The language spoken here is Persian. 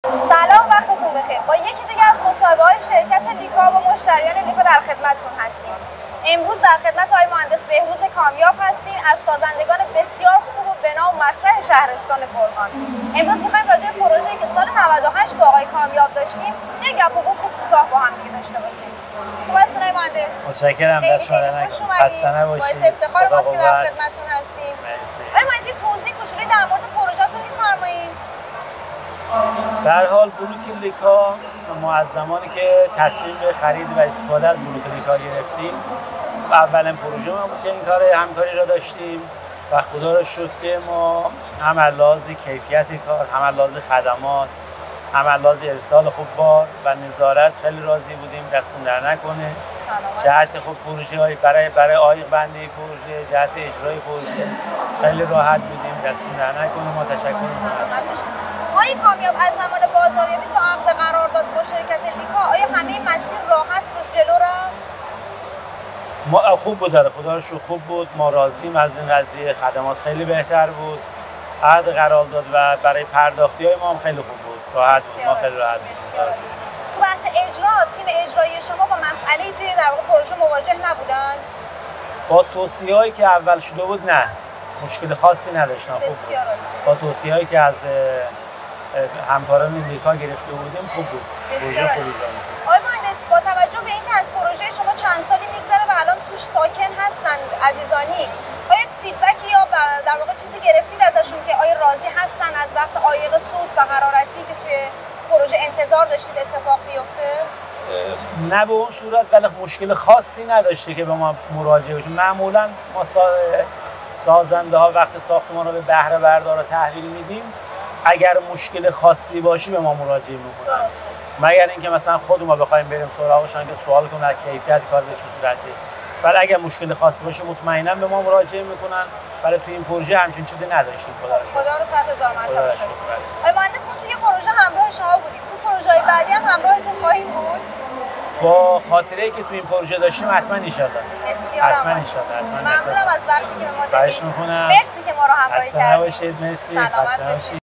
سلام، وقتتون بخیر. با یکی دیگه از مصاحبه‌های شرکت لیکا و مشتریان لیکا در خدمتتون هستیم. امروز در خدمت آقای مهندس بهروز کامیاب هستیم از سازندگان بسیار خوب و بنا و مطرح شهرستان گرگان. امروز می‌خوایم راجع به پروژه‌ای که سال 98 با آقای کامیاب داشتیم یک گپ و گفت کوتاه با هم دیگه داشته باشیم. خوب هستین آقای مهندس؟ متشکرم. خیلی خوش اومدید. باعث افتخار ماست که در خدمتتون هستیم. آقای مهندس توضیح کوچولویی در مورد پروژه‌تون می‌فرمایید؟ در حال بلوک لیکا ما از زمانی که تصمیم به خرید و استفاده از بلوک لیکا گرفتیم و اولین پروژه ما بود که این همکاری را داشتیم و خدا را شکر که ما هم از لحاظ کیفیت کار، هم از لحاظ خدمات، هم از لحاظ ارسال خوب بار و نظارت خیلی راضی بودیم. دستون در نکنه. جهت خوب پروژه های برای عایق بندی پروژه، جهت اجرای پروژه خیلی راحت بودیم. دستون در نکنه. ما تشکر می‌کنیم. آقای کامیاب، از زمان بازاریابی تا عقد قرارداد با شرکت لیکا آیا همه مسیر راحت بود جلو رفت؟ ما خوب بود، داره خدا رو شکر خوب بود. ما راضیم از این قضیه. خدمات خیلی بهتر بود. عقد قرارداد و برای پرداختی‌های ما هم خیلی خوب بود. راحت بود. ما خیلی راحت بود. تو بحث اجرا تیم اجرایی شما با مسئله توی در واقع پروژه مواجه نبودن؟ با توصیه‌هایی که اول شده بود نه. مشکل خاصی نداشتن. بسیار عالی. با توصیه‌هایی که از همکاران لیکا گرفته بودیم خوب بود. بسیار عالی. آقای مهندس، با توجه به اینکه از پروژه شما چند سالی میگذره و الان توش ساکن هستن عزیزانی، آیا فیدبکی یا در واقع چیزی گرفتید ازشون که آیا راضی هستن از بحث عایق صوت و حرارتی که توی پروژه انتظار داشتید اتفاق بیفته؟ نه به اون صورت، ولی مشکل خاصی نداشته که به ما مراجعه بشه. معمولا ما سازنده ها وقت ساختمان رو به بهره بردار تحویل میدیم، اگر مشکل خاصی باشی به ما مراجعه میکنن. درسته. مگر اینکه مثلا خود ما بخوایم بریم سراغشان که سوال کنن کیفیت کار به چه صورته. ولی اگر مشکل خاصی باشه مطمئنا به ما مراجعه میکنن. ولی توی این پروژه همچین چیزی نداشتیم. خدا رو 100,000 مرتبه شکر. آقای مهندس، ما توی پروژه همراه شما بودیم. تو پروژه‌های بعدی هم همراهتون خواهیم بود. با خاطره‌ای که تو این پروژه داشتیم حتما ان شاء الله. بسیار حتما ان شاء الله. ممنونم از وقتی که به ما دادید. خواهش می‌کنم. مرسی که ما رو همراهی کردید. خسته نباشید. مرسی. سلامت باشید.